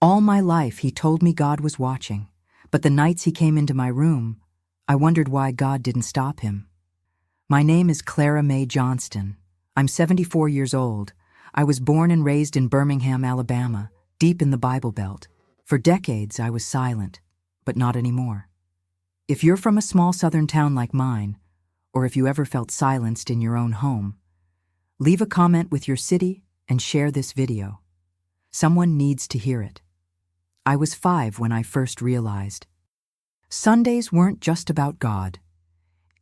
All my life he told me God was watching, but the nights he came into my room, I wondered why God didn't stop him. My name is Clara Mae Johnston. I'm 74 years old. I was born and raised in Birmingham, Alabama, deep in the Bible Belt. For decades I was silent, but not anymore. If you're from a small southern town like mine, or if you ever felt silenced in your own home, leave a comment with your city and share this video. Someone needs to hear it. I was 5 when I first realized. Sundays weren't just about God.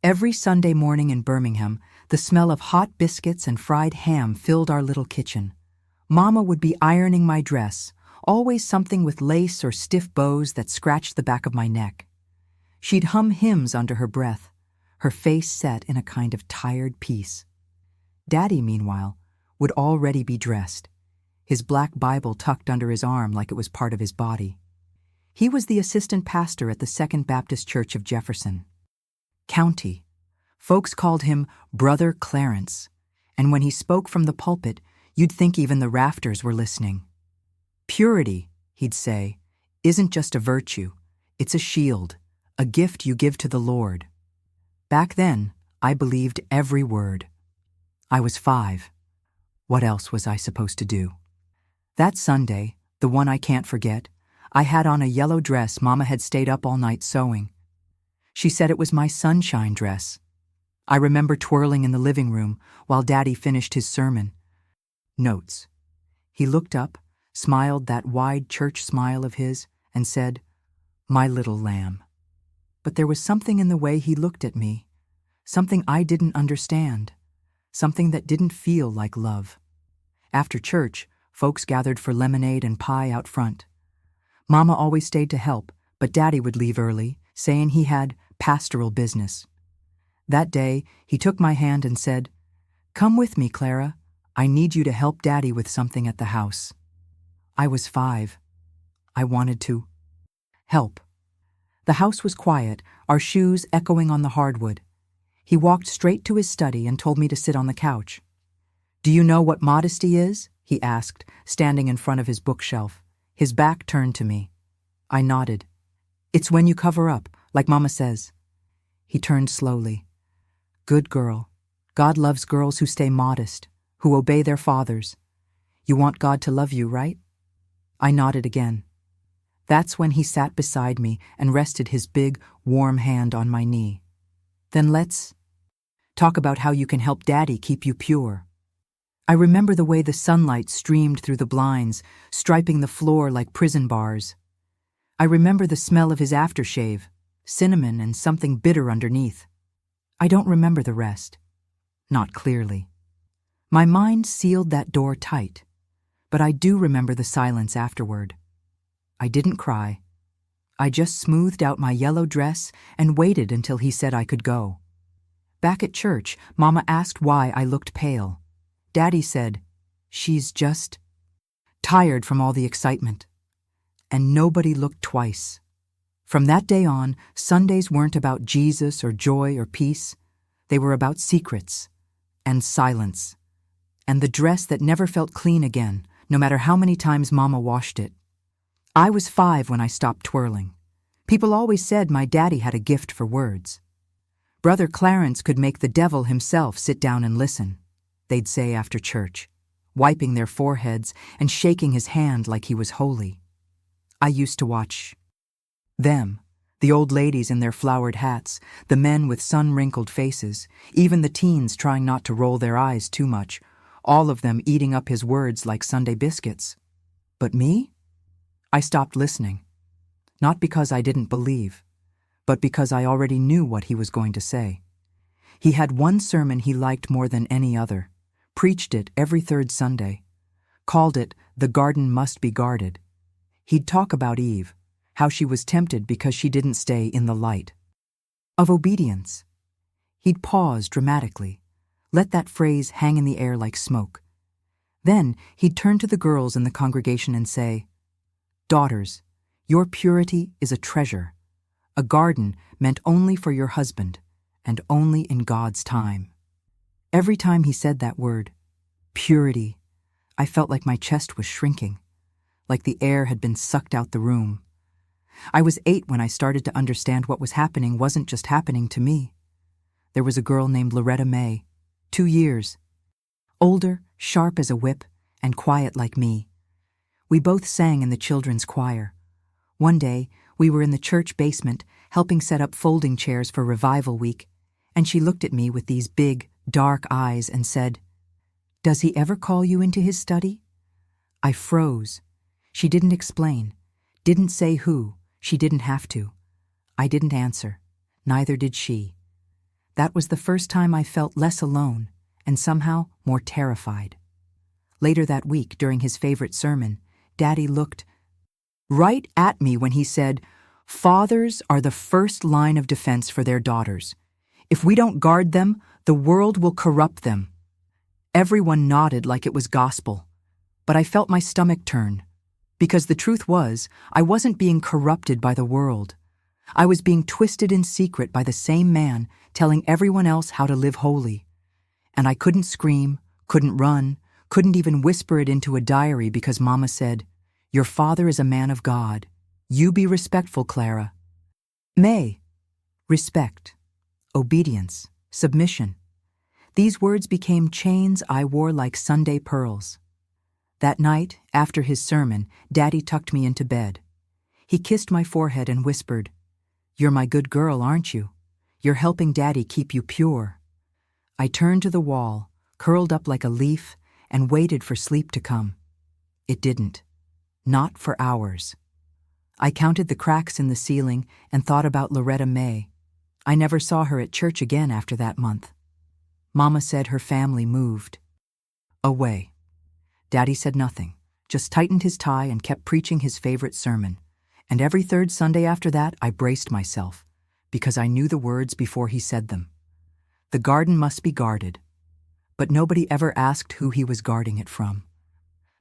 Every Sunday morning in Birmingham, the smell of hot biscuits and fried ham filled our little kitchen. Mama would be ironing my dress, always something with lace or stiff bows that scratched the back of my neck. She'd hum hymns under her breath, her face set in a kind of tired peace. Daddy, meanwhile, would already be dressed, his black Bible tucked under his arm like it was part of his body. He was the assistant pastor at the Second Baptist Church of Jefferson County. Folks called him Brother Clarence, and when he spoke from the pulpit, you'd think even the rafters were listening. Purity, he'd say, isn't just a virtue, it's a shield, a gift you give to the Lord. Back then, I believed every word. I was 5. What else was I supposed to do? That Sunday, the one I can't forget, I had on a yellow dress Mama had stayed up all night sewing. She said it was my sunshine dress. I remember twirling in the living room while Daddy finished his sermon. Notes. He looked up, smiled that wide church smile of his, and said, "My little lamb." But there was something in the way he looked at me, something I didn't understand, something that didn't feel like love. After church, folks gathered for lemonade and pie out front. Mama always stayed to help, but Daddy would leave early, saying he had pastoral business. That day, he took my hand and said, "Come with me, Clara. I need you to help Daddy with something at the house." I was 5. I wanted to help. The house was quiet, our shoes echoing on the hardwood. He walked straight to his study and told me to sit on the couch. "Do you know what modesty is?" he asked, standing in front of his bookshelf, his back turned to me. I nodded. "It's when you cover up, like Mama says." He turned slowly. "Good girl. God loves girls who stay modest, who obey their fathers. You want God to love you, right?" I nodded again. That's when he sat beside me and rested his big, warm hand on my knee. "Then let's talk about how you can help Daddy keep you pure." I remember the way the sunlight streamed through the blinds, striping the floor like prison bars. I remember the smell of his aftershave, cinnamon and something bitter underneath. I don't remember the rest. Not clearly. My mind sealed that door tight, but I do remember the silence afterward. I didn't cry. I just smoothed out my yellow dress and waited until he said I could go. Back at church, Mama asked why I looked pale. Daddy said, "She's just tired from all the excitement." And nobody looked twice. From that day on, Sundays weren't about Jesus or joy or peace. They were about secrets and silence and the dress that never felt clean again, no matter how many times Mama washed it. I was 5 when I stopped twirling. People always said my daddy had a gift for words. Brother Clarence could make the devil himself sit down and listen, they'd say after church, wiping their foreheads and shaking his hand like he was holy. I used to watch them, the old ladies in their flowered hats, the men with sun-wrinkled faces, even the teens trying not to roll their eyes too much, all of them eating up his words like Sunday biscuits. But me? I stopped listening. Not because I didn't believe, but because I already knew what he was going to say. He had one sermon he liked more than any other, preached it every third Sunday, called it "The Garden Must Be Guarded." He'd talk about Eve, how she was tempted because she didn't stay in the light of obedience. He'd pause dramatically, let that phrase hang in the air like smoke. Then he'd turn to the girls in the congregation and say, "Daughters, your purity is a treasure, a garden meant only for your husband and only in God's time." Every time he said that word, purity, I felt like my chest was shrinking, like the air had been sucked out the room. I was 8 when I started to understand what was happening wasn't just happening to me. There was a girl named Loretta May, 2 years, older, sharp as a whip, and quiet like me. We both sang in the children's choir. One day, we were in the church basement, helping set up folding chairs for Revival Week, and she looked at me with these big, dark eyes and said, "Does he ever call you into his study?" I froze. She didn't explain, didn't say who, she didn't have to. I didn't answer, neither did she. That was the first time I felt less alone, and somehow more terrified. Later that week, during his favorite sermon, Daddy looked right at me when he said, "Fathers are the first line of defense for their daughters. If we don't guard them, the world will corrupt them." Everyone nodded like it was gospel, but I felt my stomach turn, because the truth was, I wasn't being corrupted by the world. I was being twisted in secret by the same man telling everyone else how to live holy. And I couldn't scream, couldn't run, couldn't even whisper it into a diary because Mama said, "Your father is a man of God. You be respectful, Clara." May. Respect. Obedience. Submission. These words became chains I wore like Sunday pearls. That night, after his sermon, Daddy tucked me into bed. He kissed my forehead and whispered, "You're my good girl, aren't you? You're helping Daddy keep you pure." I turned to the wall, curled up like a leaf, and waited for sleep to come. It didn't. Not for hours. I counted the cracks in the ceiling and thought about Loretta May. I never saw her at church again after that month. Mama said her family moved away. Daddy said nothing, just tightened his tie and kept preaching his favorite sermon. And every third Sunday after that, I braced myself, because I knew the words before he said them. The garden must be guarded. But nobody ever asked who he was guarding it from.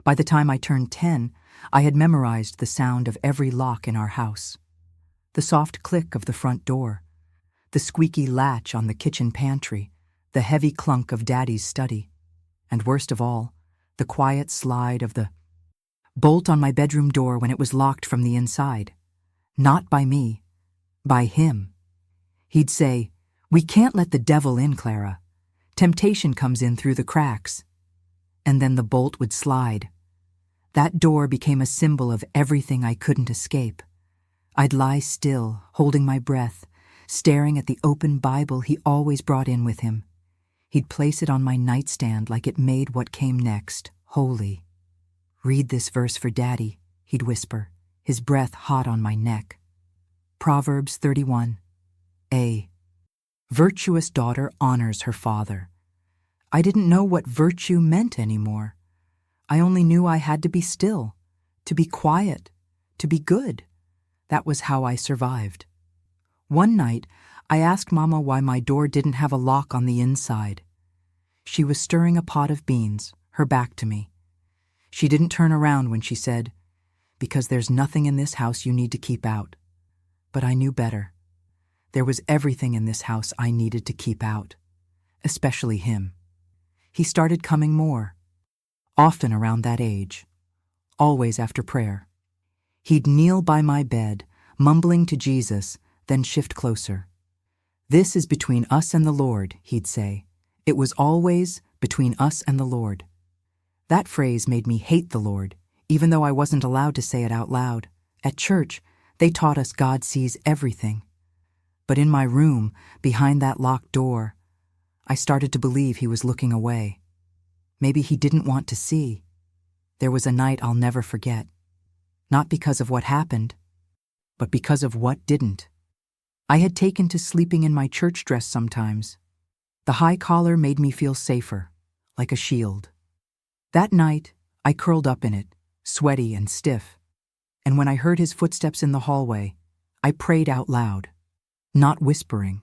By the time I turned 10, I had memorized the sound of every lock in our house. The soft click of the front door, the squeaky latch on the kitchen pantry, the heavy clunk of Daddy's study, and worst of all, the quiet slide of the bolt on my bedroom door when it was locked from the inside. Not by me, by him. He'd say, "We can't let the devil in, Clara. Temptation comes in through the cracks." And then the bolt would slide. That door became a symbol of everything I couldn't escape. I'd lie still, holding my breath, staring at the open Bible he always brought in with him. He'd place it on my nightstand like it made what came next holy. "Read this verse for Daddy," he'd whisper, his breath hot on my neck. Proverbs 31:a. Virtuous daughter honors her father. I didn't know what virtue meant anymore. I only knew I had to be still, to be quiet, to be good. That was how I survived. One night, I asked Mama why my door didn't have a lock on the inside. She was stirring a pot of beans, her back to me. She didn't turn around when she said, "Because there's nothing in this house you need to keep out." But I knew better. There was everything in this house I needed to keep out, especially him. He started coming more, often around that age, always after prayer. He'd kneel by my bed, mumbling to Jesus, then shift closer. "This is between us and the Lord," he'd say. It was always between us and the Lord. That phrase made me hate the Lord, even though I wasn't allowed to say it out loud. At church, they taught us God sees everything. But in my room, behind that locked door, I started to believe he was looking away. Maybe he didn't want to see. There was a night I'll never forget. Not because of what happened, but because of what didn't. I had taken to sleeping in my church dress sometimes. The high collar made me feel safer, like a shield. That night, I curled up in it, sweaty and stiff. And when I heard his footsteps in the hallway, I prayed out loud. Not whispering,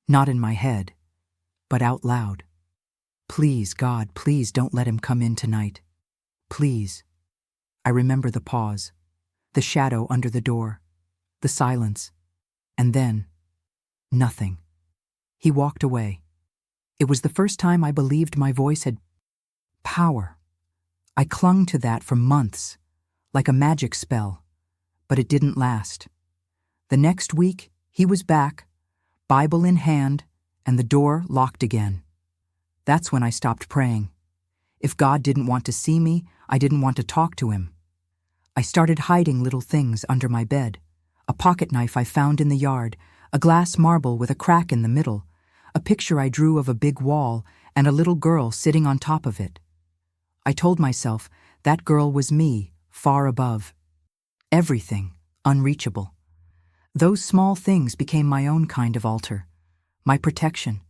not in my head, but out loud. "Please, God, please don't let him come in tonight. Please." I remember the pause, the shadow under the door, the silence, and then nothing. He walked away. It was the first time I believed my voice had power. I clung to that for months, like a magic spell, but it didn't last. The next week, he was back, Bible in hand, and the door locked again. That's when I stopped praying. If God didn't want to see me, I didn't want to talk to him. I started hiding little things under my bed, a pocket knife I found in the yard, a glass marble with a crack in the middle, a picture I drew of a big wall, and a little girl sitting on top of it. I told myself that girl was me, far above. Everything, unreachable. Those small things became my own kind of altar, my protection.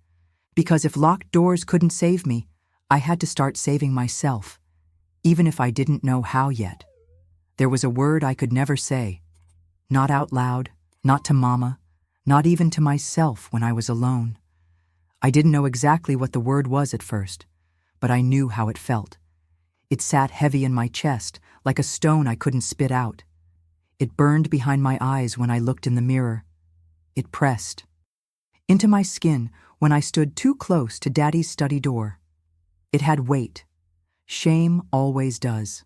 Because if locked doors couldn't save me, I had to start saving myself, even if I didn't know how yet. There was a word I could never say, not out loud, not to Mama, not even to myself when I was alone. I didn't know exactly what the word was at first, but I knew how it felt. It sat heavy in my chest, like a stone I couldn't spit out. It burned behind my eyes when I looked in the mirror. It pressed into my skin when I stood too close to Daddy's study door. It had weight. Shame always does.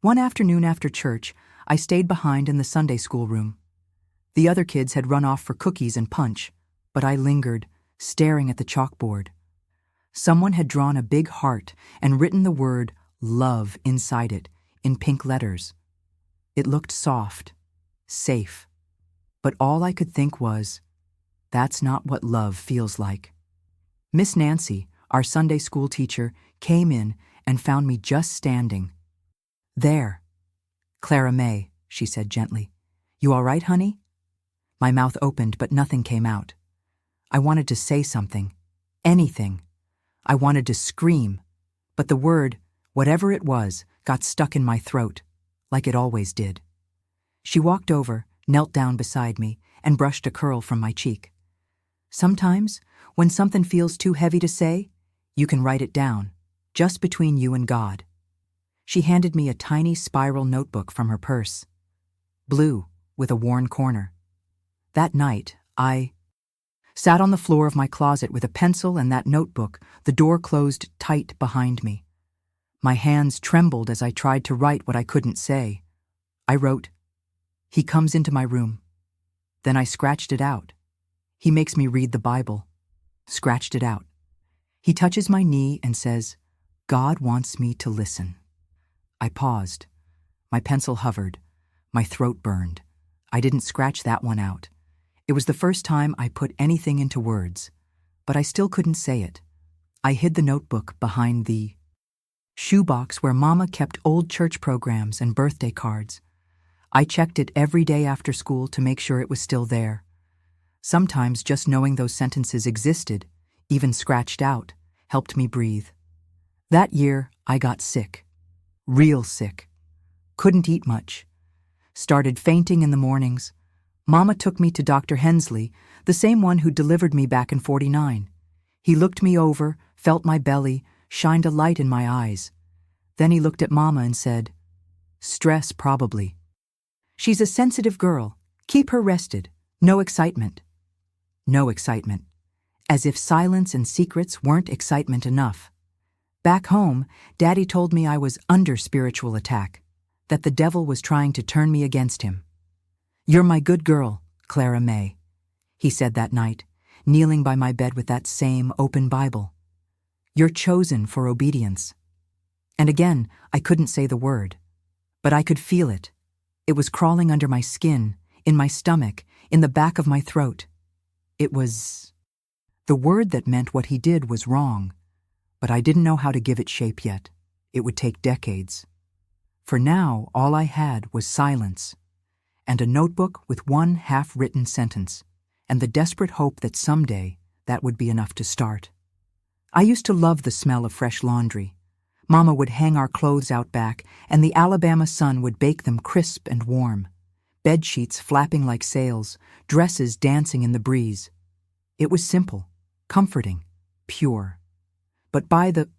One afternoon after church, I stayed behind in the Sunday school room. The other kids had run off for cookies and punch, but I lingered, staring at the chalkboard. Someone had drawn a big heart and written the word love inside it in pink letters. It looked soft, safe, but all I could think was, that's not what love feels like. Miss Nancy, our Sunday school teacher, came in and found me just standing. There. Clara May, she said gently. You all right, honey? My mouth opened, but nothing came out. I wanted to say something, anything. I wanted to scream, but the word, whatever it was, got stuck in my throat, like it always did. She walked over, knelt down beside me, and brushed a curl from my cheek. Sometimes, when something feels too heavy to say, you can write it down, just between you and God. She handed me a tiny spiral notebook from her purse. Blue, with a worn corner. That night, I sat on the floor of my closet with a pencil and that notebook, the door closed tight behind me. My hands trembled as I tried to write what I couldn't say. I wrote, "He comes into my room." Then I scratched it out. "He makes me read the Bible." Scratched it out. "He touches my knee and says, 'God wants me to listen.'" I paused. My pencil hovered. My throat burned. I didn't scratch that one out. It was the first time I put anything into words, but I still couldn't say it. I hid the notebook behind the shoebox where Mama kept old church programs and birthday cards. I checked it every day after school to make sure it was still there. Sometimes just knowing those sentences existed, even scratched out, helped me breathe. That year, I got sick. Real sick. Couldn't eat much. Started fainting in the mornings. Mama took me to Dr. Hensley, the same one who delivered me back in '49. He looked me over, felt my belly, shined a light in my eyes. Then he looked at Mama and said, "Stress, probably. She's a sensitive girl. Keep her rested. No excitement." No excitement. As if silence and secrets weren't excitement enough. Back home, Daddy told me I was under spiritual attack, that the devil was trying to turn me against him. "You're my good girl, Clara May," he said that night, kneeling by my bed with that same open Bible. "You're chosen for obedience." And again, I couldn't say the word, but I could feel it. It was crawling under my skin, in my stomach, in the back of my throat. It was the word that meant what he did was wrong, but I didn't know how to give it shape yet. It would take decades. For now, all I had was silence, and a notebook with one half-written sentence, and the desperate hope that someday that would be enough to start. I used to love the smell of fresh laundry. Mama would hang our clothes out back, and the Alabama sun would bake them crisp and warm. Bed sheets flapping like sails, dresses dancing in the breeze. It was simple, comforting, pure. But by the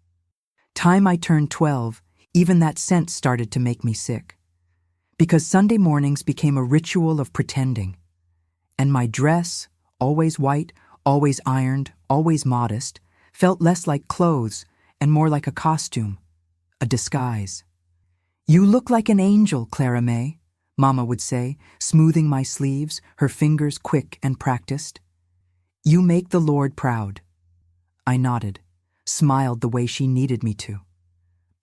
time I turned 12, even that scent started to make me sick. Because Sunday mornings became a ritual of pretending. And my dress, always white, always ironed, always modest, felt less like clothes and more like a costume, a disguise. "You look like an angel, Clara May," Mama would say, smoothing my sleeves, her fingers quick and practiced. "You make the Lord proud." I nodded, smiled the way she needed me to.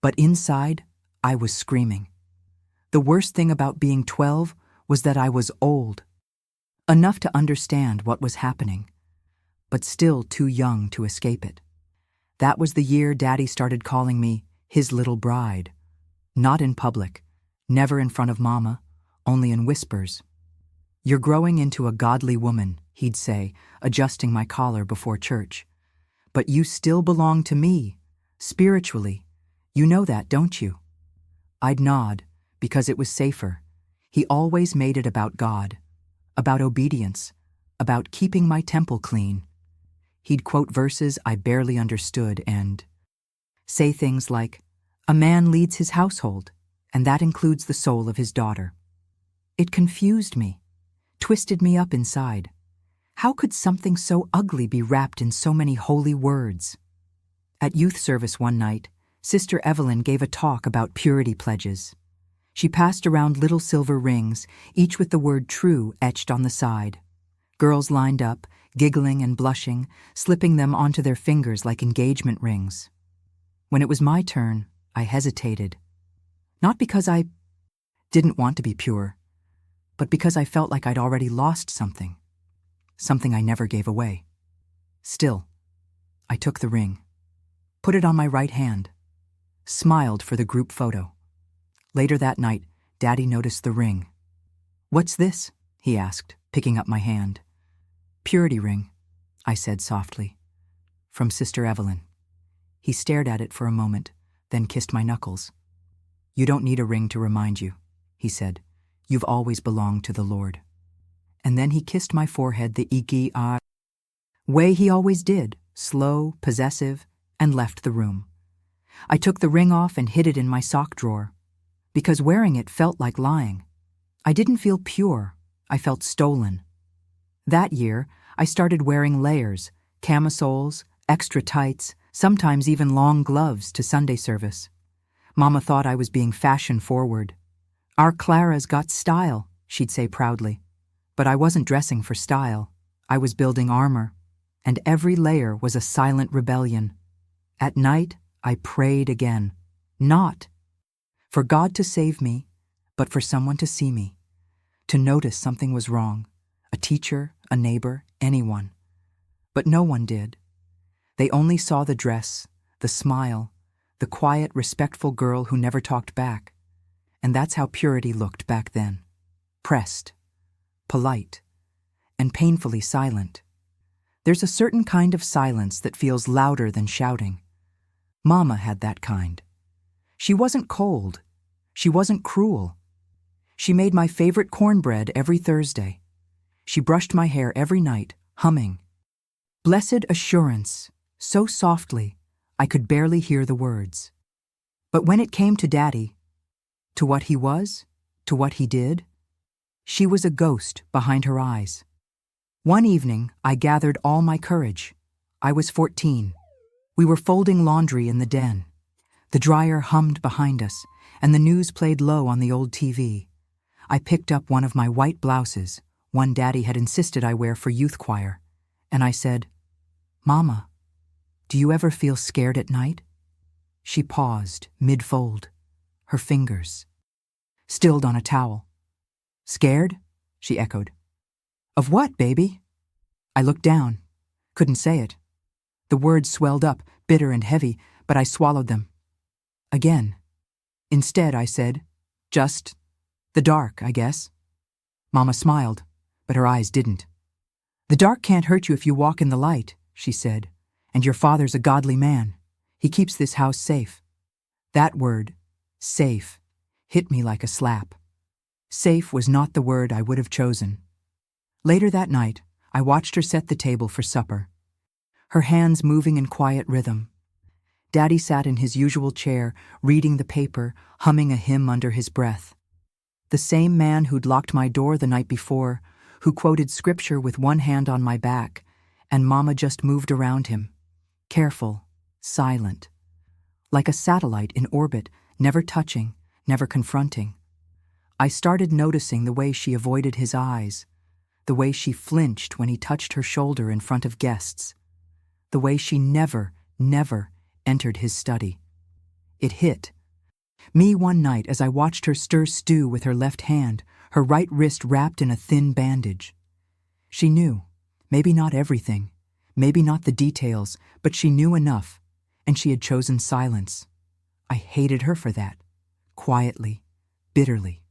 But inside, I was screaming. The worst thing about being 12 was that I was old. Enough to understand what was happening, but still too young to escape it. That was the year Daddy started calling me his little bride. Not in public, never in front of Mama, only in whispers. "You're growing into a godly woman," he'd say, adjusting my collar before church. "But you still belong to me, spiritually. You know that, don't you?" I'd nod, because it was safer. He always made it about God, about obedience, about keeping my temple clean. He'd quote verses I barely understood and say things like, "A man leads his household, and that includes the soul of his daughter." It confused me, twisted me up inside. How could something so ugly be wrapped in so many holy words? At youth service one night, Sister Evelyn gave a talk about purity pledges. She passed around little silver rings, each with the word "true" etched on the side. Girls lined up, giggling and blushing, slipping them onto their fingers like engagement rings. When it was my turn, I hesitated. Not because I didn't want to be pure, but because I felt like I'd already lost something I never gave away. Still, I took the ring, put it on my right hand, smiled for the group photo. Later that night, Daddy noticed the ring. "What's this?" he asked, picking up my hand. "Purity ring," I said softly. "From Sister Evelyn." He stared at it for a moment, then kissed my knuckles. "You don't need a ring to remind you," he said. "You've always belonged to the Lord." And then he kissed my forehead the icky way he always did, slow, possessive, and left the room. I took the ring off and hid it in my sock drawer, because wearing it felt like lying. I didn't feel pure, I felt stolen. That year, I started wearing layers, camisoles, extra tights, sometimes even long gloves to Sunday service. Mama thought I was being fashion-forward. "Our Clara's got style," she'd say proudly. But I wasn't dressing for style. I was building armor, and every layer was a silent rebellion. At night, I prayed again, not for God to save me, but for someone to see me, to notice something was wrong, a teacher, a neighbor, anyone. But no one did. They only saw the dress, the smile, the quiet, respectful girl who never talked back. And that's how purity looked back then. Pressed, polite, and painfully silent. There's a certain kind of silence that feels louder than shouting. Mama had that kind. She wasn't cold. She wasn't cruel. She made my favorite cornbread every Thursday. She brushed my hair every night, humming. Blessed assurance, so softly, I could barely hear the words. But when it came to Daddy, to what he was, to what he did, she was a ghost behind her eyes. One evening, I gathered all my courage. I was 14. We were folding laundry in the den. The dryer hummed behind us, and the news played low on the old TV. I picked up one of my white blouses, one Daddy had insisted I wear for youth choir, and I said, "Mama, do you ever feel scared at night?" She paused, mid-fold, her fingers stilled on a towel. "Scared?" she echoed. "Of what, baby?" I looked down, couldn't say it. The words swelled up, bitter and heavy, but I swallowed them. Again. Instead, I said, "Just the dark, I guess." Mama smiled, but her eyes didn't. "The dark can't hurt you if you walk in the light," she said, "and your father's a godly man. He keeps this house safe." That word, safe, hit me like a slap. Safe was not the word I would have chosen. Later that night, I watched her set the table for supper, her hands moving in quiet rhythm. Daddy sat in his usual chair, reading the paper, humming a hymn under his breath. The same man who'd locked my door the night before, who quoted scripture with one hand on my back, and Mama just moved around him, careful, silent, like a satellite in orbit, never touching, never confronting. I started noticing the way she avoided his eyes, the way she flinched when he touched her shoulder in front of guests, the way she never entered his study. It hit me one night as I watched her stir stew with her left hand, her right wrist wrapped in a thin bandage. She knew, maybe not everything, maybe not the details, but she knew enough, and she had chosen silence. I hated her for that, quietly, bitterly.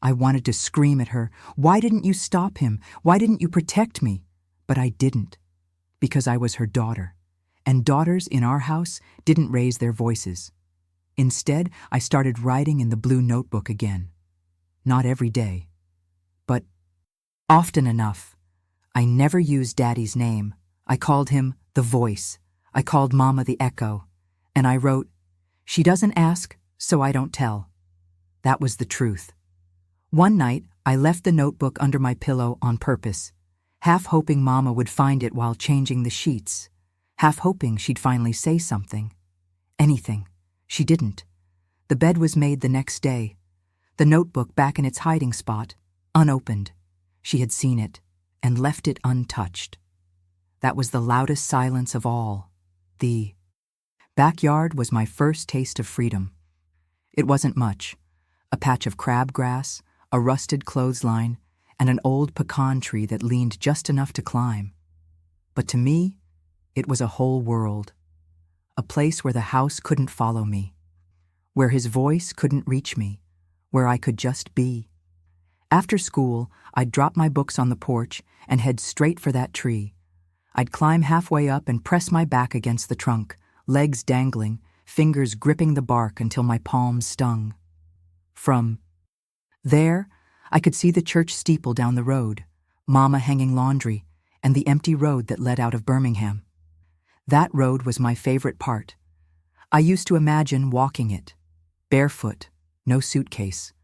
I wanted to scream at her, "Why didn't you stop him? Why didn't you protect me?" But I didn't, because I was her daughter, and daughters in our house didn't raise their voices. Instead, I started writing in the blue notebook again. Not every day, but often enough. I never used Daddy's name. I called him the Voice. I called Mama the Echo. And I wrote, "She doesn't ask, so I don't tell." That was the truth. One night, I left the notebook under my pillow on purpose, half hoping Mama would find it while changing the sheets, half hoping she'd finally say something. Anything. She didn't. The bed was made the next day, the notebook back in its hiding spot, unopened. She had seen it and left it untouched. That was the loudest silence of all. The backyard was my first taste of freedom. It wasn't much. A patch of crabgrass, a rusted clothesline, and an old pecan tree that leaned just enough to climb. But to me, it was a whole world. A place where the house couldn't follow me, where his voice couldn't reach me, where I could just be. After school, I'd drop my books on the porch and head straight for that tree. I'd climb halfway up and press my back against the trunk, legs dangling, fingers gripping the bark until my palms stung. From there, I could see the church steeple down the road, Mama hanging laundry, and the empty road that led out of Birmingham. That road was my favorite part. I used to imagine walking it, barefoot, no suitcase,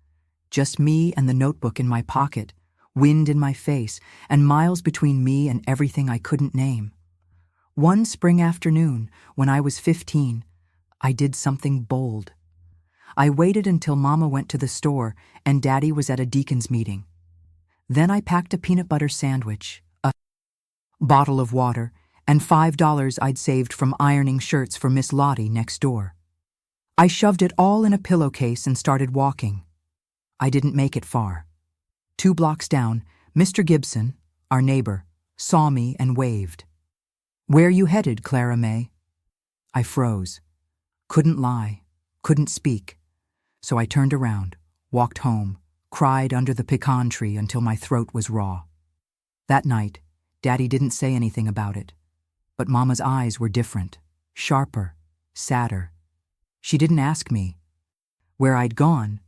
just me and the notebook in my pocket, wind in my face, and miles between me and everything I couldn't name. One spring afternoon, when I was 15, I did something bold. I waited until Mama went to the store and Daddy was at a deacon's meeting. Then I packed a peanut butter sandwich, a bottle of water, and $5 I'd saved from ironing shirts for Miss Lottie next door. I shoved it all in a pillowcase and started walking. I didn't make it far. 2 blocks down, Mr. Gibson, our neighbor, saw me and waved. "Where you headed, Clara May?" I froze. Couldn't lie, couldn't speak. So I turned around, walked home, cried under the pecan tree until my throat was raw. That night, Daddy didn't say anything about it. But Mama's eyes were different, sharper, sadder. She didn't ask me where I'd gone.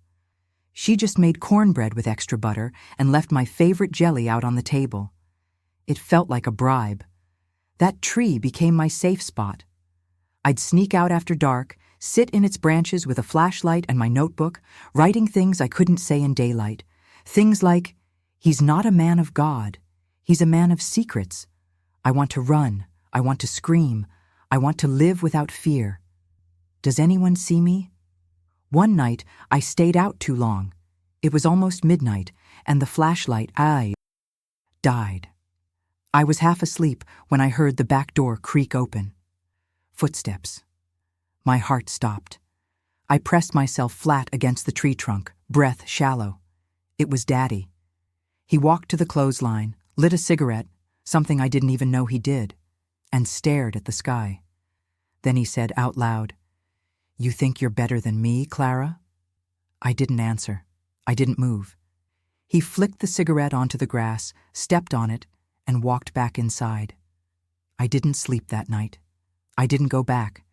She just made cornbread with extra butter and left my favorite jelly out on the table. It felt like a bribe. That tree became my safe spot. I'd sneak out after dark, sit in its branches with a flashlight and my notebook, writing things I couldn't say in daylight. Things like, "He's not a man of God. He's a man of secrets. I want to run. I want to scream. I want to live without fear. Does anyone see me?" One night, I stayed out too long. It was almost midnight, and the flashlight died. I was half asleep when I heard the back door creak open. Footsteps. My heart stopped. I pressed myself flat against the tree trunk, breath shallow. It was Daddy. He walked to the clothesline, lit a cigarette, something I didn't even know he did, and stared at the sky. Then he said out loud, "You think you're better than me, Clara?" I didn't answer. I didn't move. He flicked the cigarette onto the grass, stepped on it, and walked back inside. I didn't sleep that night. I didn't go back.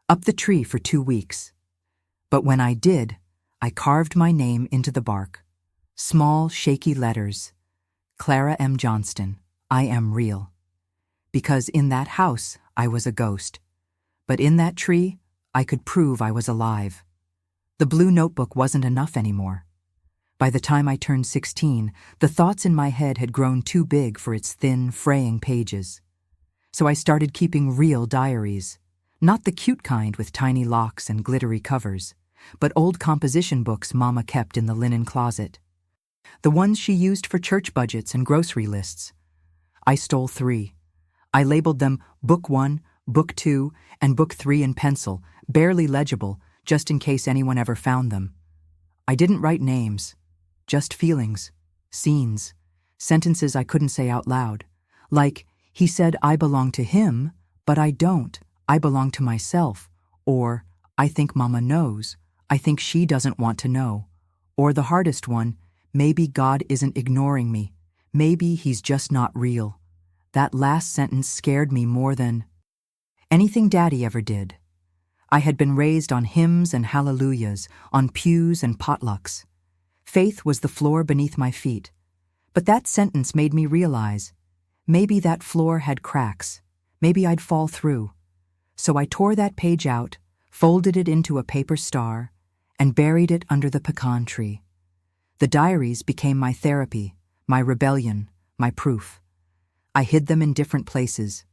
Up the tree for 2 weeks. But when I did, I carved my name into the bark. Small, shaky letters. Clara M. Johnston, I am real. Because in that house, I was a ghost. But in that tree, I could prove I was alive. The blue notebook wasn't enough anymore. By the time I turned 16, the thoughts in my head had grown too big for its thin, fraying pages. So I started keeping real diaries. Not the cute kind with tiny locks and glittery covers, but old composition books Mama kept in the linen closet. The ones she used for church budgets and grocery lists. I stole 3. I labeled them Book 1, Book 2, and Book 3 in pencil, barely legible, just in case anyone ever found them. I didn't write names, just feelings, scenes, sentences I couldn't say out loud. Like, he said I belong to him, but I don't. I belong to myself. Or, I think Mama knows. I think she doesn't want to know. Or the hardest one, maybe God isn't ignoring me. Maybe he's just not real. That last sentence scared me more than anything Daddy ever did. I had been raised on hymns and hallelujahs, on pews and potlucks. Faith was the floor beneath my feet. But that sentence made me realize, maybe that floor had cracks. Maybe I'd fall through. So I tore that page out, folded it into a paper star, and buried it under the pecan tree. The diaries became my therapy, my rebellion, my proof. I hid them in different places,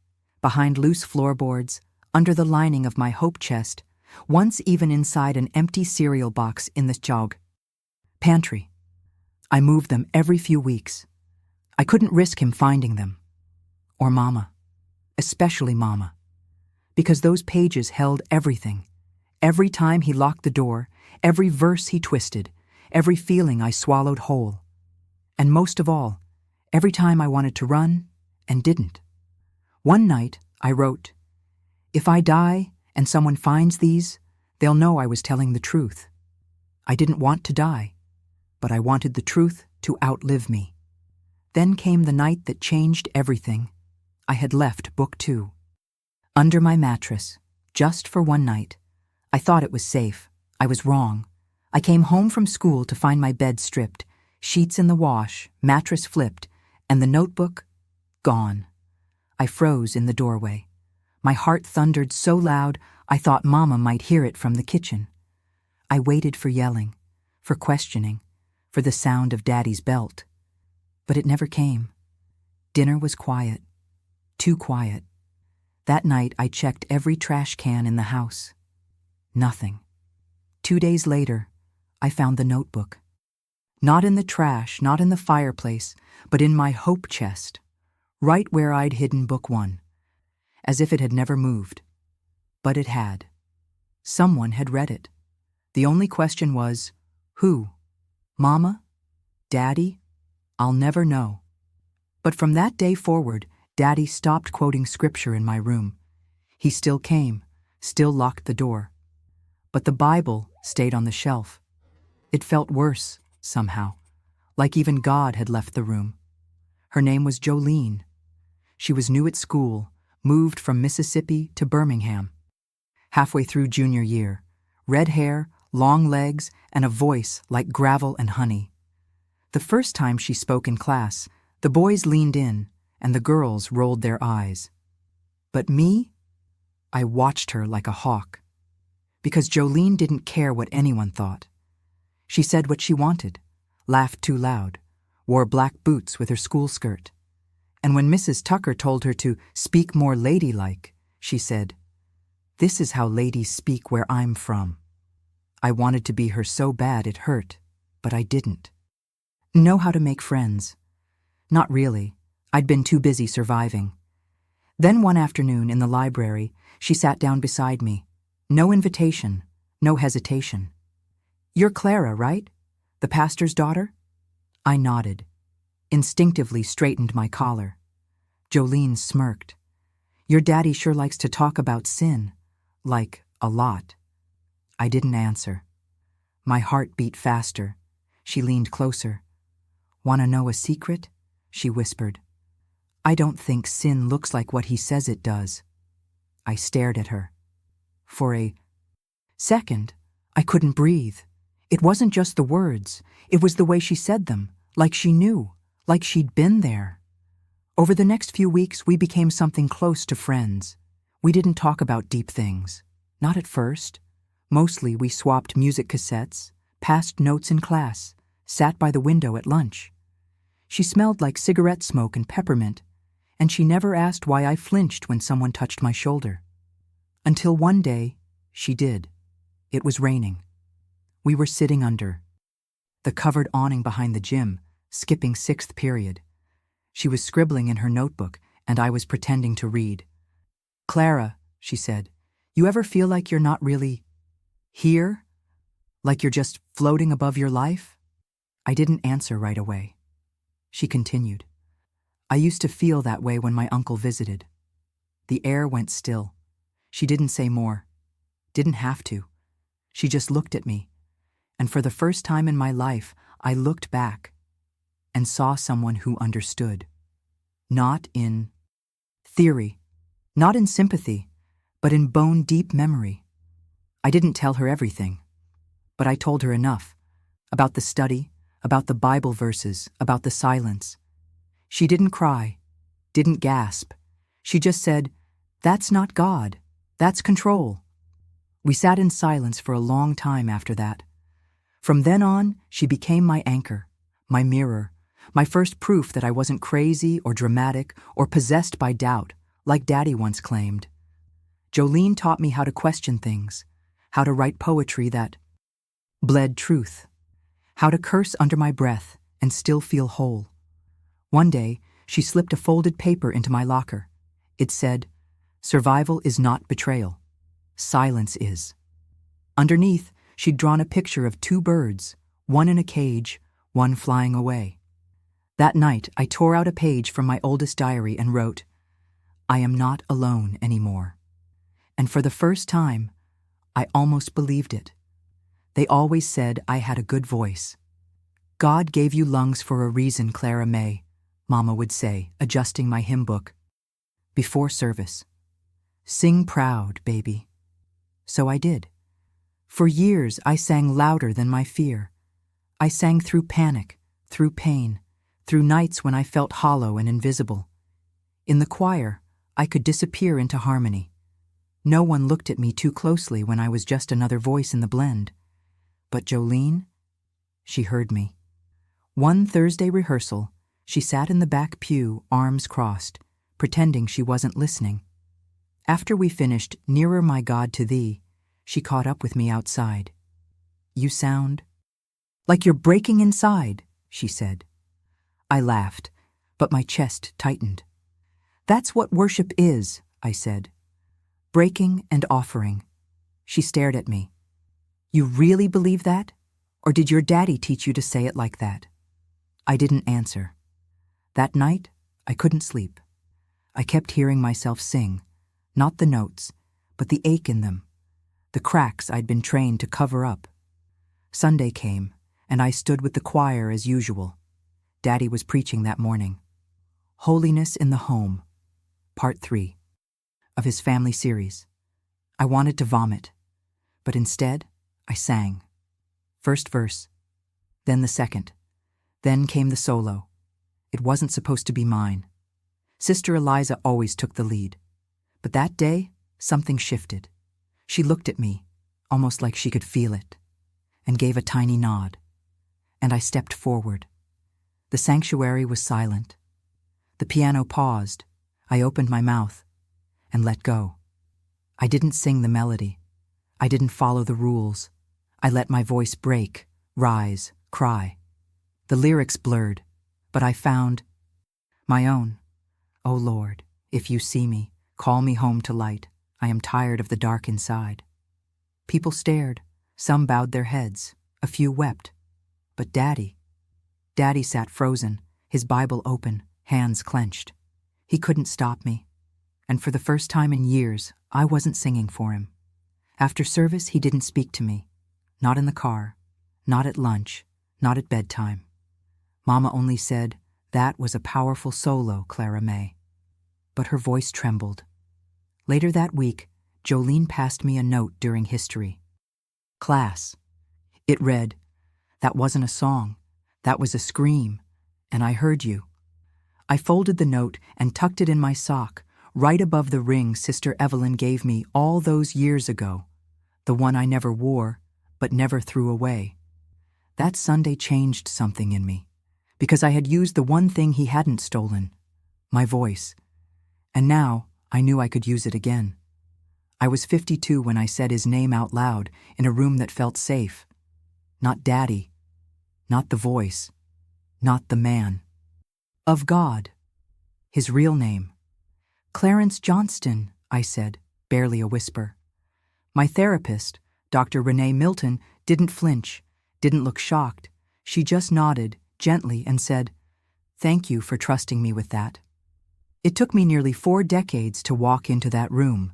behind loose floorboards, under the lining of my hope chest, once even inside an empty cereal box in the jog pantry. I moved them every few weeks. I couldn't risk him finding them. Or Mama. Especially Mama. Because those pages held everything. Every time he locked the door, every verse he twisted, every feeling I swallowed whole. And most of all, every time I wanted to run and didn't. One night, I wrote, "If I die and someone finds these, they'll know I was telling the truth. I didn't want to die, but I wanted the truth to outlive me." Then came the night that changed everything. I had left Book 2. Under my mattress, just for one night. I thought it was safe. I was wrong. I came home from school to find my bed stripped, sheets in the wash, mattress flipped, and the notebook gone. I froze in the doorway. My heart thundered so loud I thought Mama might hear it from the kitchen. I waited for yelling, for questioning, for the sound of Daddy's belt. But it never came. Dinner was quiet. Too quiet. That night I checked every trash can in the house. Nothing. 2 days later, I found the notebook. Not in the trash, not in the fireplace, but in my hope chest, right where I'd hidden Book 1, as if it had never moved. But it had. Someone had read it. The only question was, who? Mama? Daddy? I'll never know. But from that day forward, Daddy stopped quoting scripture in my room. He still came, still locked the door. But the Bible stayed on the shelf. It felt worse, somehow, like even God had left the room. Her name was Jolene. She was new at school, moved from Mississippi to Birmingham. Halfway through junior year, red hair, long legs, and a voice like gravel and honey. The first time she spoke in class, the boys leaned in, and the girls rolled their eyes. But me? I watched her like a hawk. Because Jolene didn't care what anyone thought. She said what she wanted, laughed too loud, wore black boots with her school skirt. And when Mrs. Tucker told her to speak more ladylike, she said, "This is how ladies speak where I'm from." I wanted to be her so bad it hurt, but I didn't. Know how to make friends. Not really. I'd been too busy surviving. Then one afternoon in the library, she sat down beside me. No invitation, no hesitation. "You're Clara, right? The pastor's daughter?" I nodded, instinctively straightened my collar. Jolene smirked. "Your daddy sure likes to talk about sin, like a lot." I didn't answer. My heart beat faster. She leaned closer. "Want to know a secret?" she whispered. "I don't think sin looks like what he says it does." I stared at her. For a second, I couldn't breathe. It wasn't just the words. It was the way she said them, like she knew, like she'd been there. Over the next few weeks, we became something close to friends. We didn't talk about deep things. Not at first. Mostly we swapped music cassettes, passed notes in class, sat by the window at lunch. She smelled like cigarette smoke and peppermint, and she never asked why I flinched when someone touched my shoulder. Until one day, she did. It was raining. We were sitting under the covered awning behind the gym, skipping sixth period. She was scribbling in her notebook, and I was pretending to read. "Clara," she said, "you ever feel like you're not really here? Like you're just floating above your life?" I didn't answer right away. She continued, "I used to feel that way when my uncle visited." The air went still. She didn't say more. Didn't have to. She just looked at me. And for the first time in my life, I looked back and saw someone who understood. Not in theory, not in sympathy, but in bone-deep memory. I didn't tell her everything, but I told her enough. About the study, about the Bible verses, about the silence. She didn't cry, didn't gasp. She just said, "That's not God, that's control." We sat in silence for a long time after that. From then on, she became my anchor, my mirror, my first proof that I wasn't crazy or dramatic or possessed by doubt, like Daddy once claimed. Jolene taught me how to question things, how to write poetry that bled truth, how to curse under my breath and still feel whole. One day, she slipped a folded paper into my locker. It said, "Survival is not betrayal. Silence is." Underneath, she'd drawn a picture of two birds, one in a cage, one flying away. That night, I tore out a page from my oldest diary and wrote, "I am not alone anymore." And for the first time, I almost believed it. They always said I had a good voice. "God gave you lungs for a reason, Clara May," Mama would say, adjusting my hymn book. Before service. "Sing proud, baby." So I did. For years, I sang louder than my fear. I sang through panic, through pain, through nights when I felt hollow and invisible. In the choir, I could disappear into harmony. No one looked at me too closely when I was just another voice in the blend. But Jolene, she heard me. One Thursday rehearsal, she sat in the back pew, arms crossed, pretending she wasn't listening. After we finished "Nearer, My God, to Thee," she caught up with me outside. "You sound like you're breaking inside," she said. I laughed, but my chest tightened. "That's what worship is," I said. "Breaking and offering." She stared at me. "You really believe that? Or did your daddy teach you to say it like that?" I didn't answer. That night, I couldn't sleep. I kept hearing myself sing, not the notes, but the ache in them, the cracks I'd been trained to cover up. Sunday came, and I stood with the choir as usual. Daddy was preaching that morning. Holiness in the Home, Part 3, of his family series. I wanted to vomit, but instead, I sang. First verse, then the second. Then came the solo. It wasn't supposed to be mine. Sister Eliza always took the lead. But that day, something shifted. She looked at me, almost like she could feel it, and gave a tiny nod. And I stepped forward. The sanctuary was silent. The piano paused. I opened my mouth and let go. I didn't sing the melody. I didn't follow the rules. I let my voice break, rise, cry. The lyrics blurred, but I found my own. "Oh Lord, if you see me, call me home to light. I am tired of the dark inside." People stared. Some bowed their heads. A few wept. But Daddy sat frozen, his Bible open, hands clenched. He couldn't stop me. And for the first time in years, I wasn't singing for him. After service, he didn't speak to me. Not in the car, not at lunch, not at bedtime. Mama only said, "That was a powerful solo, Clara May." But her voice trembled. Later that week, Jolene passed me a note during history. "Class." It read, "That wasn't a song. That was a scream. And I heard you." I folded the note and tucked it in my sock, right above the ring Sister Evelyn gave me all those years ago, the one I never wore, but never threw away. That Sunday changed something in me, because I had used the one thing he hadn't stolen, my voice. And now I knew I could use it again. I was 52 when I said his name out loud in a room that felt safe. not daddy, not the voice, not the man. Of God. His real name. Clarence Johnston, I said, barely a whisper. My therapist, Dr. Renee Milton, didn't flinch, didn't look shocked. She just nodded, gently, and said, "Thank you for trusting me with that." It took me nearly 4 decades to walk into that room.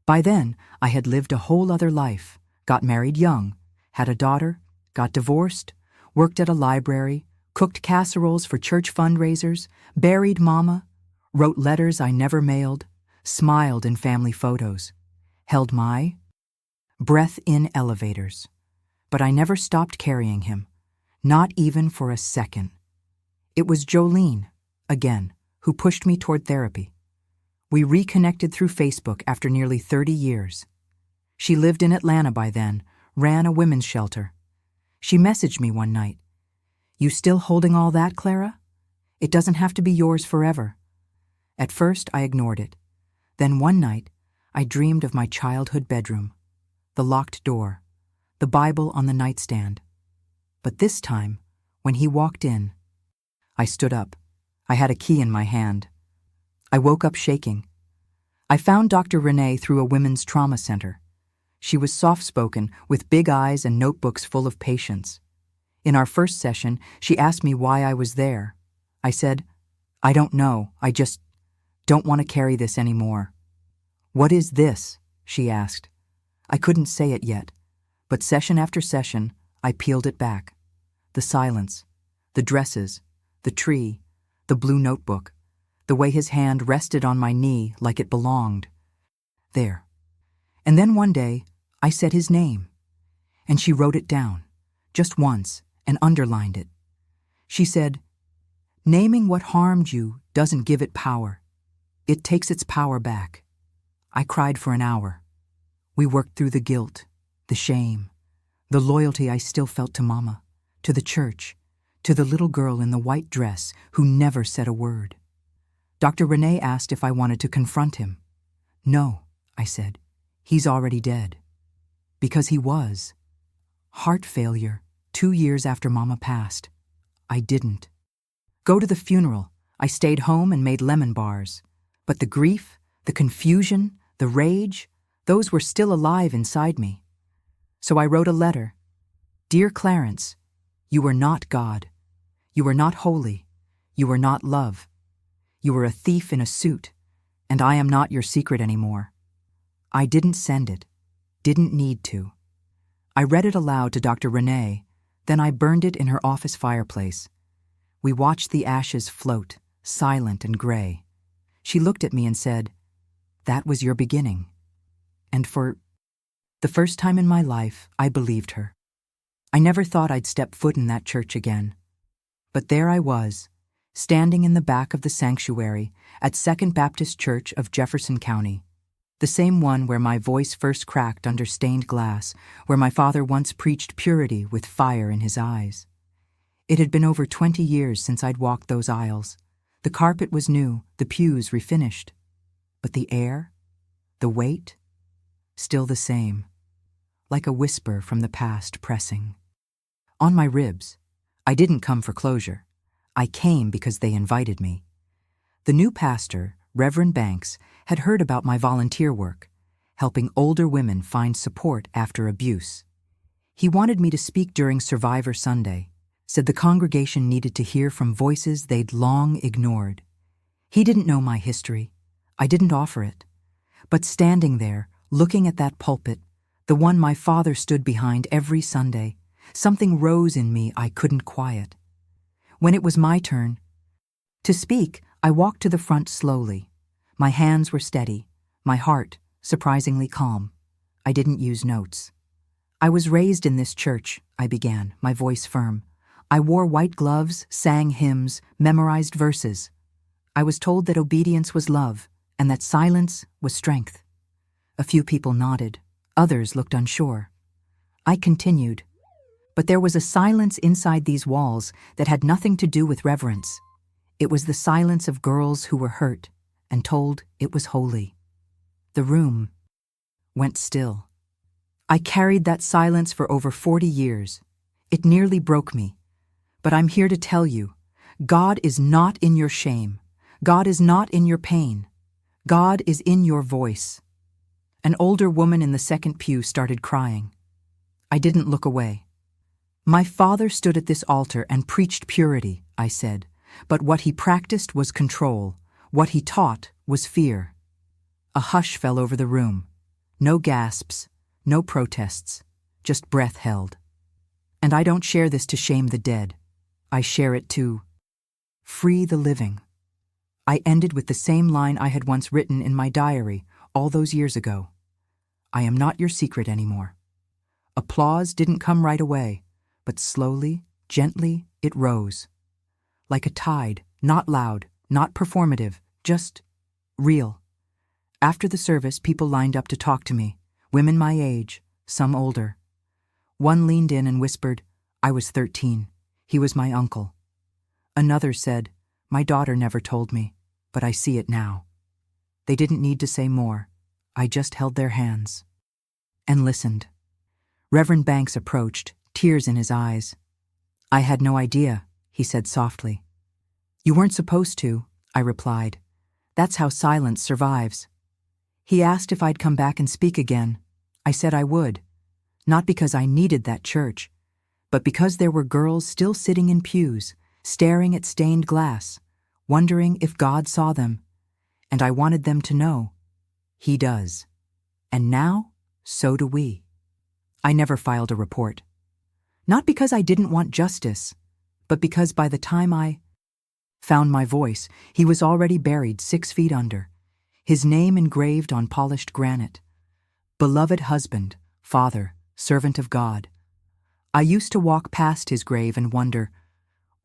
By then, I had lived a whole other life, got married young, had a daughter, got divorced, worked at a library, cooked casseroles for church fundraisers, buried Mama, wrote letters I never mailed, smiled in family photos, held my breath in elevators. But I never stopped carrying him, not even for a second. It was Jolene, again, who pushed me toward therapy. We reconnected through Facebook after nearly 30 years. She lived in Atlanta by then, ran a women's shelter. She messaged me one night, "You still holding all that, Clara? It doesn't have to be yours forever." At first, I ignored it. Then one night, I dreamed of my childhood bedroom, the locked door, the Bible on the nightstand. But this time, when he walked in, I stood up. I had a key in my hand. I woke up shaking. I found Dr. Renee through a women's trauma center. She was soft-spoken, with big eyes and notebooks full of patience. In our first session, she asked me why I was there. I said, "I don't know, I just don't want to carry this anymore." "What is this?" she asked. I couldn't say it yet, but session after session, I peeled it back. The silence, the dresses, the tree, the blue notebook, the way his hand rested on my knee like it belonged. There. And then one day, I said his name, and she wrote it down, just once, and underlined it. She said, "Naming what harmed you doesn't give it power. It takes its power back." I cried for an hour. We worked through the guilt, the shame, the loyalty I still felt to Mama, to the church, to the little girl in the white dress who never said a word. Dr. Renee asked if I wanted to confront him. "No," I said. "He's already dead." Because he was. Heart failure, 2 years after Mama passed. I didn't. Go to the funeral. I stayed home and made lemon bars. But the grief, the confusion, the rage, those were still alive inside me. So I wrote a letter. "Dear Clarence, you are not God. You are not holy. You are not love. You are a thief in a suit, and I am not your secret anymore." I didn't send it. Didn't need to. I read it aloud to Dr. Renee, then I burned it in her office fireplace. We watched the ashes float, silent and gray. She looked at me and said, "That was your beginning." And for the first time in my life, I believed her. I never thought I'd step foot in that church again. But there I was, standing in the back of the sanctuary at Second Baptist Church of Jefferson County, the same one where my voice first cracked under stained glass, where my father once preached purity with fire in his eyes. It had been over 20 years since I'd walked those aisles. The carpet was new, the pews refinished. But the air, the weight, still the same, like a whisper from the past pressing. On my ribs, I didn't come for closure. I came because they invited me. The new pastor, Reverend Banks, had heard about my volunteer work, helping older women find support after abuse. He wanted me to speak during Survivor Sunday, said the congregation needed to hear from voices they'd long ignored. He didn't know my history. I didn't offer it. But standing there, looking at that pulpit, the one my father stood behind every Sunday, something rose in me I couldn't quiet. When it was my turn to speak, I walked to the front slowly. My hands were steady, my heart surprisingly calm. I didn't use notes. "I was raised in this church," I began, my voice firm. "I wore white gloves, sang hymns, memorized verses. I was told that obedience was love, and that silence was strength." A few people nodded. Others looked unsure. I continued. But there was a silence inside these walls that had nothing to do with reverence. It was the silence of girls who were hurt and told it was holy. The room went still. I carried that silence for over 40 years. It nearly broke me. But I'm here to tell you, God is not in your shame. God is not in your pain. God is in your voice. An older woman in the second pew started crying. I didn't look away. My father stood at this altar and preached purity, I said, but what he practiced was control. What he taught was fear. A hush fell over the room. No gasps, no protests, just breath held. And I don't share this to shame the dead. I share it to free the living. I ended with the same line I had once written in my diary all those years ago. I am not your secret anymore. Applause didn't come right away, but slowly, gently, it rose. Like a tide, not loud, not performative, just real. After the service, people lined up to talk to me, women my age, some older. One leaned in and whispered, I was 13. He was my uncle. Another said, my daughter never told me, but I see it now. They didn't need to say more. I just held their hands and listened. Reverend Banks approached, tears in his eyes. I had no idea, he said softly. You weren't supposed to, I replied. That's how silence survives. He asked if I'd come back and speak again. I said I would, not because I needed that church, but because there were girls still sitting in pews, staring at stained glass, wondering if God saw them, and I wanted them to know. He does. And now, so do we. I never filed a report. Not because I didn't want justice, but because by the time I found my voice, he was already buried 6 feet under, his name engraved on polished granite. Beloved husband, father, servant of God. I used to walk past his grave and wonder,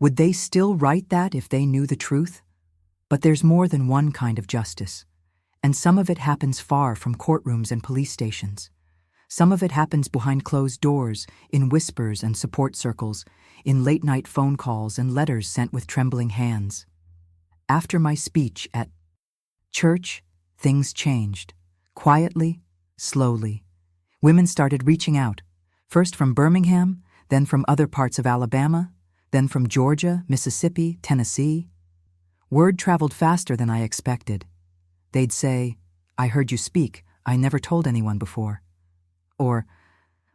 would they still write that if they knew the truth? But there's more than one kind of justice, and some of it happens far from courtrooms and police stations. Some of it happens behind closed doors, in whispers and support circles, in late-night phone calls and letters sent with trembling hands. After my speech at church, things changed. Quietly, slowly. Women started reaching out, first from Birmingham, then from other parts of Alabama, then from Georgia, Mississippi, Tennessee. Word traveled faster than I expected. They'd say, I heard you speak, I never told anyone before. Or,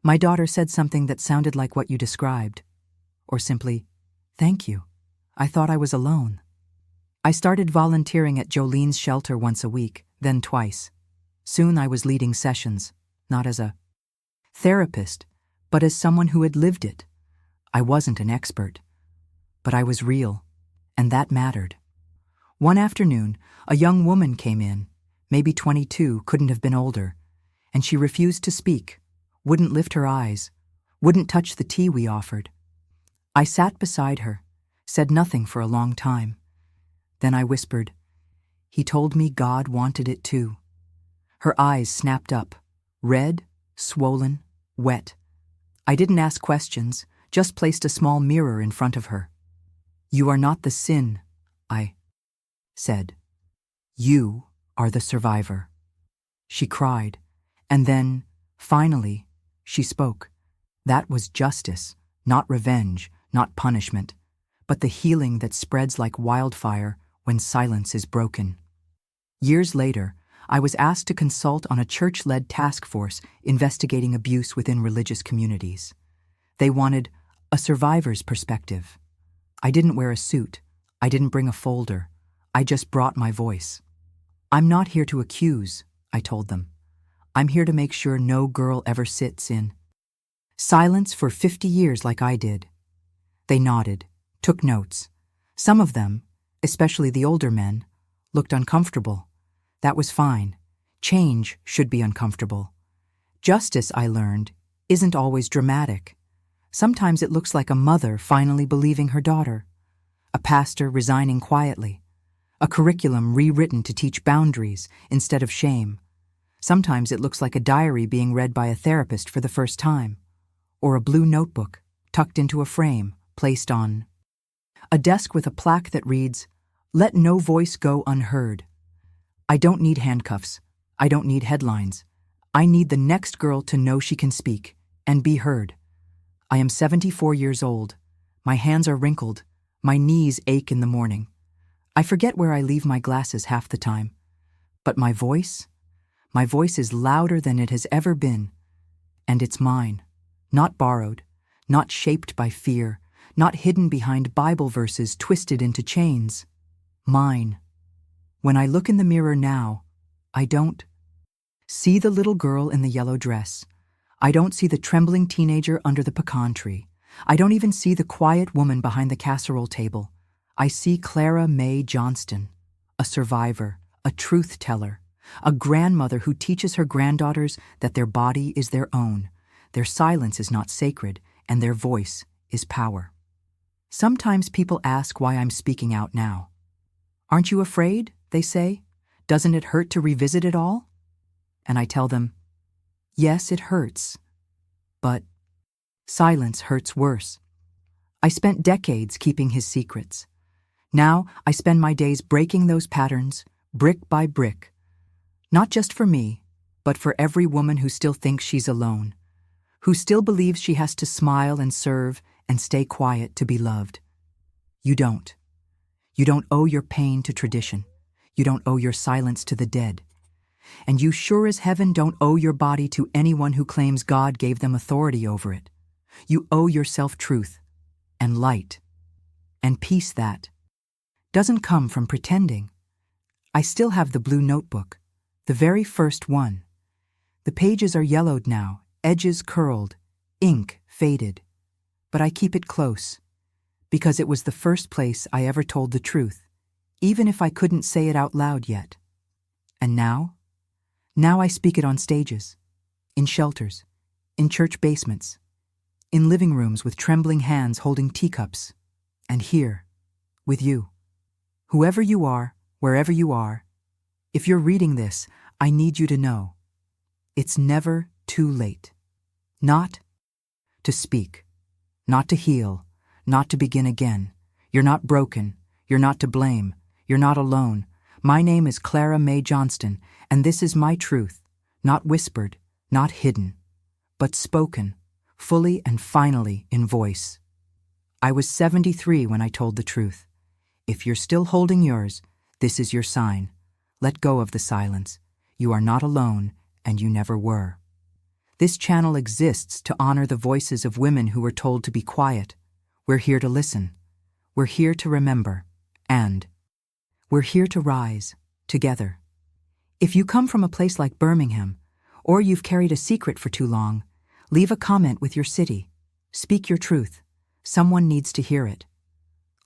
my daughter said something that sounded like what you described. Or simply, thank you. I thought I was alone. I started volunteering at Jolene's shelter once a week, then twice. Soon I was leading sessions, not as a therapist, but as someone who had lived it. I wasn't an expert, but I was real, and that mattered. One afternoon, a young woman came in, maybe 22, couldn't have been older, and she refused to speak, wouldn't lift her eyes, wouldn't touch the tea we offered. I sat beside her, said nothing for a long time. Then I whispered, he told me God wanted it too. Her eyes snapped up, red, swollen, wet. I didn't ask questions, just placed a small mirror in front of her. You are not the sin, I said. You are the survivor. She cried, and then, finally, she spoke. That was justice, not revenge, not punishment, but the healing that spreads like wildfire when silence is broken. Years later, I was asked to consult on a church-led task force investigating abuse within religious communities. They wanted a survivor's perspective. I didn't wear a suit. I didn't bring a folder. I just brought my voice. I'm not here to accuse, I told them. I'm here to make sure no girl ever sits in silence for 50 years like I did. They nodded, took notes. Some of them, especially the older men, looked uncomfortable. That was fine. Change should be uncomfortable. Justice, I learned, isn't always dramatic. Sometimes it looks like a mother finally believing her daughter, a pastor resigning quietly, a curriculum rewritten to teach boundaries instead of shame. Sometimes it looks like a diary being read by a therapist for the first time, or a blue notebook tucked into a frame placed on a desk with a plaque that reads, "Let no voice go unheard." I don't need handcuffs. I don't need headlines. I need the next girl to know she can speak and be heard. I am 74 years old. My hands are wrinkled. My knees ache in the morning. I forget where I leave my glasses half the time. But my voice is louder than it has ever been. And it's mine, not borrowed, not shaped by fear, not hidden behind Bible verses twisted into chains. Mine. When I look in the mirror now, I don't see the little girl in the yellow dress. I don't see the trembling teenager under the pecan tree. I don't even see the quiet woman behind the casserole table. I see Clara May Johnston, a survivor, a truth teller, a grandmother who teaches her granddaughters that their body is their own, their silence is not sacred, and their voice is power. Sometimes people ask why I'm speaking out now. Aren't you afraid, they say? Doesn't it hurt to revisit it all? And I tell them, yes, it hurts, but silence hurts worse. I spent decades keeping his secrets. Now I spend my days breaking those patterns, brick by brick. Not just for me, but for every woman who still thinks she's alone, who still believes she has to smile and serve and stay quiet to be loved. You don't. You don't owe your pain to tradition. You don't owe your silence to the dead. And you sure as heaven don't owe your body to anyone who claims God gave them authority over it. You owe yourself truth and light and peace that doesn't come from pretending. I still have the blue notebook, the very first one. The pages are yellowed now, edges curled, ink faded. But I keep it close, because it was the first place I ever told the truth, even if I couldn't say it out loud yet. And now I speak it on stages, in shelters, in church basements, in living rooms with trembling hands holding teacups, and here, with you. Whoever you are, wherever you are, if you're reading this, I need you to know, it's never too late. Not to speak, not to heal, not to begin again. You're not broken, you're not to blame, you're not alone. My name is Clara May Johnston, and this is my truth, not whispered, not hidden, but spoken, fully and finally in voice. I was 73 when I told the truth. If you're still holding yours, this is your sign. Let go of the silence. You are not alone, and you never were. This channel exists to honor the voices of women who were told to be quiet. We're here to listen. We're here to remember. And we're here to rise, together. If you come from a place like Birmingham, or you've carried a secret for too long, leave a comment with your city. Speak your truth. Someone needs to hear it.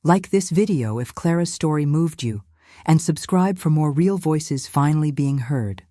Like this video if Clara's story moved you, and subscribe for more real voices finally being heard.